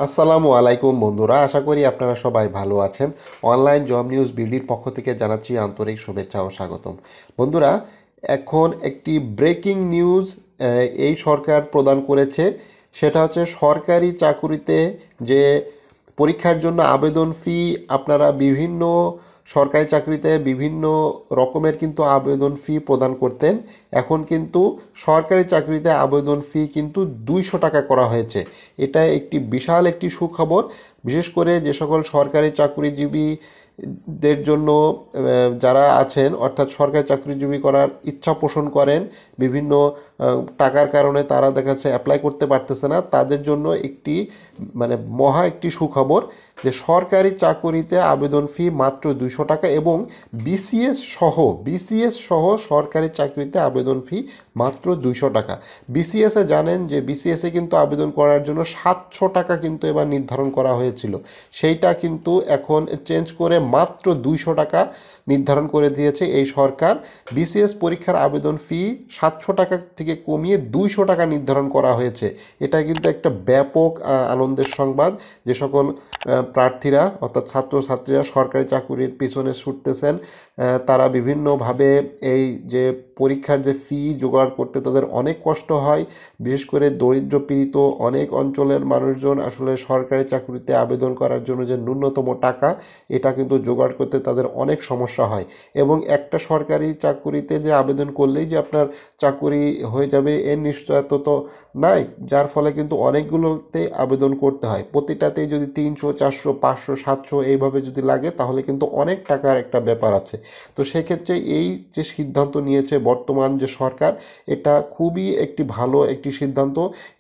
আসসালামু আলাইকুম বন্ধুরা, আশা করি আপনারা সবাই ভালো আছেন। অনলাইন জব নিউজ বিডির পক্ষ থেকে জানাচ্ছি আন্তরিক শুভেচ্ছা ও স্বাগতম। বন্ধুরা, এখন একটি ব্রেকিং নিউজ এই সরকার প্রদান করেছে। সেটা হচ্ছে সরকারি চাকুরিতে যে পরীক্ষার জন্য আবেদন ফি আপনারা বিভিন্ন সরকারি চাকরিতে বিভিন্ন রকমের কিন্তু আবেদন ফি প্রদান করতেন। এখন কিন্তু সরকারি চাকরিতে আবেদন ফি কিন্তু 200 টাকা করা হয়েছে। এটা একটি বিশাল একটি সুখবর। বিশেষ করে যে সকল সরকারি চাকরিজীবীদের জন্য যারা আছেন, অর্থাৎ সরকারি চাকরিজীবী করার ইচ্ছা পোষণ করেন, বিভিন্ন টাকার কারণে তারা দেখা যাচ্ছে অ্যাপ্লাই করতে পারতেছে না, তাদের জন্য একটি মহা একটি সুখবর যে সরকারি চাকরিতে আবেদন ফি মাত্র 200 টাকা এবং বিসিএস সহ সরকারি চাকরিতে আবেদন ফি মাত্র 200 টাকা। বিসিএসে জানেন যে বিসিএসে কিন্তু আবেদন করার জন্য 700 টাকা কিন্তু এবার নির্ধারণ করা হয়েছিল, সেইটা কিন্তু এখন চেঞ্জ করে মাত্র 200 টাকা নির্ধারণ করে দিয়েছে এই সরকার। বিসিএস পরীক্ষার আবেদন ফি 700 টাকা থেকে কমিয়ে 200 টাকা নির্ধারণ করা হয়েছে। এটা কিন্তু একটা ব্যাপক আনন্দের সংবাদ। যে সকল প্রার্থীরা অর্থাৎ ছাত্রছাত্রীরা সরকারি চাকুরির পিছনে ছুটতেছেন, তারা বিভিন্নভাবে এই যে পরীক্ষার যে ফি জোগাড় করতে তাদের অনেক কষ্ট হয়। বিশেষ করে দরিদ্র পীড়িত অনেক অঞ্চলের মানুষজন আসলে সরকারি চাকুরিতে আবেদন করার জন্য যে ন্যূনতম টাকা, এটা কিন্তু জোগাড় করতে তাদের অনেক সমস্যা হয়। এবং একটা সরকারি চাকুরিতে যে আবেদন করলেই যে আপনার চাকুরি হয়ে যাবে এর নিশ্চয়তা তো নাই, যার ফলে কিন্তু অনেকগুলোতে আবেদন করতে হয়। প্রতিটাতেই যদি 300, 400, 500, 700 এইভাবে যদি লাগে তাহলে কিন্তু অনেক টাকার একটা ব্যাপার আছে। তো সেক্ষেত্রে এই যে সিদ্ধান্ত নিয়েছে বর্তমান যে সরকার, এটা খুবই একটি ভালো একটি সিদ্ধান্ত।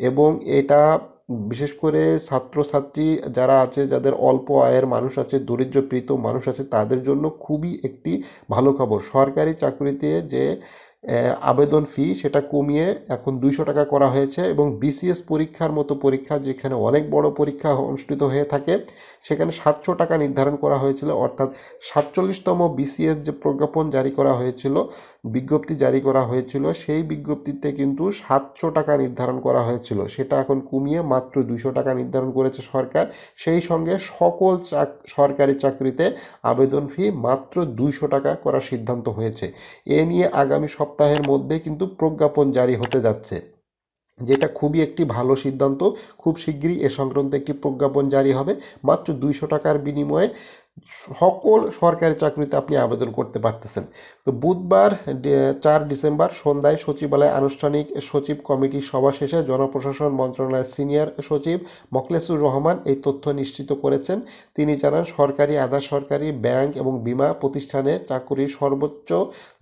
এবং এটা বিশেষ করে ছাত্রছাত্রী যারা আছে, যাদের অল্প আয়ের মানুষ আছে, দরিদ্রপীড়িত মানুষ আছে, তাদের জন্য খুবই একটি ভালো খবর। সরকারি চাকরিতে যে আবেদন ফি সেটা কমিয়ে এখন 200 টাকা করা হয়েছে। এবং বিসিএস পরীক্ষার মতো পরীক্ষা, যেখানে অনেক বড় পরীক্ষা অনুষ্ঠিত হয়ে থাকে, সেখানে 700 টাকা নির্ধারণ করা হয়েছিল। অর্থাৎ 47তম বিসিএস যে প্রজ্ঞাপন জারি করা হয়েছিল, বিজ্ঞপ্তি জারি করা হয়েছিল, সেই বিজ্ঞপ্তিতে কিন্তু 700 টাকা নির্ধারণ করা হয়েছিল, সেটা এখন কমিয়ে মাত্র 200 টাকা নির্ধারণ করেছে সরকার। সেই সঙ্গে সকল সরকারি চাকরিতে আবেদন ফি মাত্র 200 টাকা করার সিদ্ধান্ত হয়েছে। এ নিয়ে আগামী সপ্তাহের মধ্যে কিন্তু প্রজ্ঞাপন জারি হতে যাচ্ছে, যেটা খুবই একটি ভালো সিদ্ধান্ত। খুব শিগগিরই এ সংক্রান্ত একটি প্রজ্ঞাপন জারি হবে। মাত্র 200 টাকার বিনিময়ে সকল সরকারি চাকরিতে আপনি আবেদন করতে পারতেছেন। তো বুধবার 4 ডিসেম্বর সন্ধ্যায় সচিবালয়ে আনুষ্ঠানিক সচিব কমিটির সভা শেষে জনপ্রশাসন মন্ত্রণালয়ের সিনিয়র সচিব মোখলেসুর রহমান এই তথ্য নিশ্চিত করেছেন। তিনি জানান, সরকারি, আধা সরকারি, ব্যাংক এবং বীমা প্রতিষ্ঠানে চাকরির সর্বোচ্চ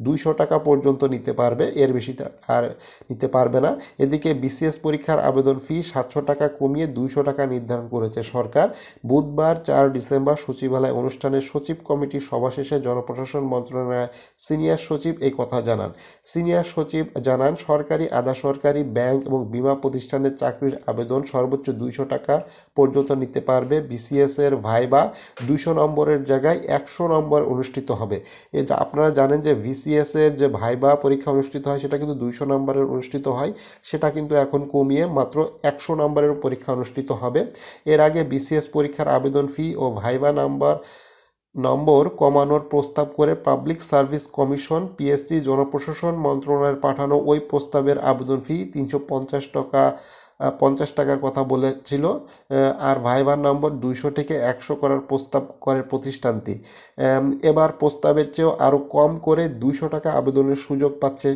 200 টাকা পর্যন্ত নিতে পারবে, এর বেশি আর নিতে পারবে না। এদিকে বিসিএস পরীক্ষার আবেদন ফি 700 টাকা কমিয়ে 200 টাকা নির্ধারণ করেছে সরকার। বুধবার 4 ডিসেম্বর সচিবালয় অনুষ্ঠানে সচিব কমিটির সভা শেষে জনপ্রশাসন মন্ত্রণালয়ের সিনিয়র সচিব এই কথা জানান। সিনিয়র সচিব জানান, সরকারি, আধা সরকারি, ব্যাংক এবং বীমা প্রতিষ্ঠানের চাকরির আবেদন সর্বোচ্চ 200 টাকা পর্যন্ত নিতে পারবে। বিসিএস এর ভাইবা 200 নম্বরের জায়গায় 100 নম্বর অনুষ্ঠিত হবে। এ যা আপনারা জানেন যে বিসিএস এর যে ভাইবা পরীক্ষা অনুষ্ঠিত হয় সেটা কিন্তু 200 নম্বরের অনুষ্ঠিত হয়, সেটা কিন্তু এখন কমিয়ে মাত্র 100 নম্বরের পরীক্ষা অনুষ্ঠিত হবে। এর আগে বিসিএস পরীক্ষার আবেদন ফি ও ভাইবা নম্বর কমানোর প্রস্তাব করে পাবলিক সার্ভিস কমিশন পিএসসি জনপ্রশাসন মন্ত্রণালয়ের পাঠানো ওই প্রস্তাবের আবেদন ফি 350 টাকা 50 টাকার কথা বলেছিল। আর ভাইবার নম্বর 200 থেকে 100 করার প্রস্তাব করে প্রতিষ্ঠানটি। এবার প্রস্তাবের চেয়েও আরও কম করে 200 টাকা আবেদনের সুযোগ পাচ্ছে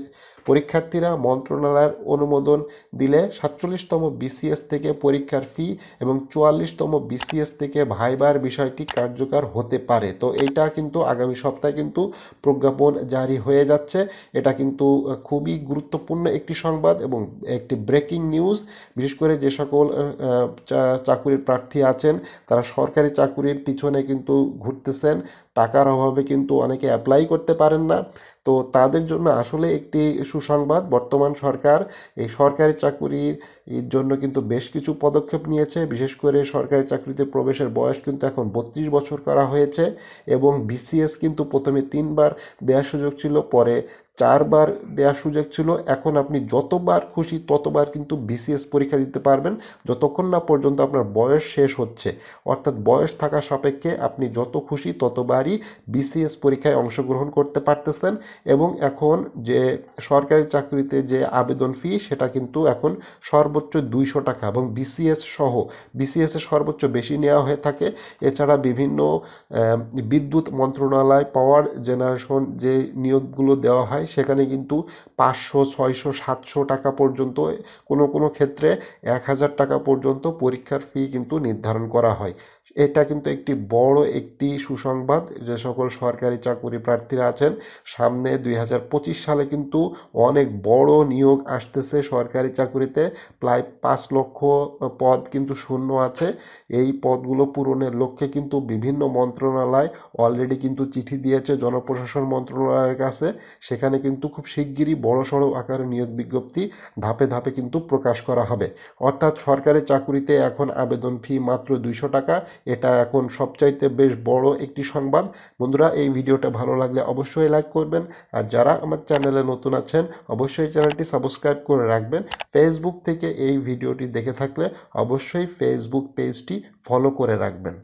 পরীক্ষার্থীরা। মন্ত্রণালয়ের অনুমোদন দিলে 47তম বিসিএস থেকে পরীক্ষার ফি এবং 44তম বিসিএস থেকে ভাইবার বিষয়টি কার্যকর হতে পারে। তো এইটা কিন্তু আগামী সপ্তাহে কিন্তু প্রজ্ঞাপন জারি হয়ে যাচ্ছে। এটা কিন্তু খুবই গুরুত্বপূর্ণ একটি সংবাদ এবং একটি ব্রেকিং নিউজ। বিশেষ করে যে সকল চাকুরির প্রার্থী আছেন, তারা সরকারি চাকুরির পিছনে কিন্তু ঘুরতেছেন, টাকার অভাবে কিন্তু অনেকে অ্যাপ্লাই করতে পারেন না। তো তাদের জন্য আসলে একটি সুসংবাদ। বর্তমান সরকার এই সরকারি চাকুরির জন্য কিন্তু বেশ কিছু পদক্ষেপ নিয়েছে। বিশেষ করে সরকারি চাকরিতে প্রবেশের বয়স কিন্তু এখন 32 বছর করা হয়েছে। এবং বিসিএস কিন্তু প্রথমে 3বার দেওয়ার সুযোগ ছিল, পরে 4 বার দেওয়ার সুযোগ ছিল, এখন আপনি যতবার খুশি ততবার কিন্তু বিসিএস পরীক্ষা দিতে পারবেন, যতক্ষণ না পর্যন্ত আপনার বয়স শেষ হচ্ছে। অর্থাৎ বয়স থাকা সাপেক্ষে আপনি যত খুশি ততবারই বিসিএস পরীক্ষায় অংশগ্রহণ করতে পারতেছেন। এবং এখন যে সরকারি চাকরিতে যে আবেদন ফি সেটা কিন্তু এখন সর্বোচ্চ 200 টাকা, এবং বিসিএস এ সর্বোচ্চ বেশি নেওয়া হয়ে থাকে। এছাড়া বিভিন্ন বিদ্যুৎ মন্ত্রণালয়, পাওয়ার জেনারেশন যে নিয়োগগুলো দেওয়া হয় সেখানে কিন্তু 500, 600, 700 টাকা পর্যন্ত, কোনো কোনো ক্ষেত্রে 1000 টাকা পর্যন্ত পরীক্ষার ফি কিন্তু নির্ধারণ করা হয়। এটা কিন্তু একটি বড় একটি সুসংবাদ যে সকল সরকারি চাকরি প্রার্থীরা আছেন। সামনে 2025 সালে কিন্তু অনেক বড় নিয়োগ আসতেছে সরকারি চাকরিতে, প্রায় 5 লক্ষ পদ কিন্তু শূন্য আছে। এই পদগুলো পূরণের লক্ষ্যে কিন্তু বিভিন্ন মন্ত্রণালয় অলরেডি কিন্তু চিঠি দিয়েছে জনপ্রশাসন মন্ত্রণালয়ের কাছে। সেখানে কিন্তু খুব শিগগিরই বড়সড় আকারে নিয়োগ বিজ্ঞপ্তি ধাপে ধাপে কিন্তু প্রকাশ করা হবে। অর্থাৎ সরকারি চাকরিতে এখন আবেদন ফি মাত্র 200 টাকা। এটা এখন সবচাইতে বেশ বড় একটি সংবাদ। বন্ধুরা, এই ভিডিওটা ভালো লাগলে অবশ্যই লাইক করবেন, আর যারা আমার চ্যানেলে নতুন আছেন অবশ্যই চ্যানেলটি সাবস্ক্রাইব করে রাখবেন। ফেসবুক থেকে এই ভিডিওটি দেখে থাকলে অবশ্যই ফেসবুক পেজটি ফলো করে রাখবেন।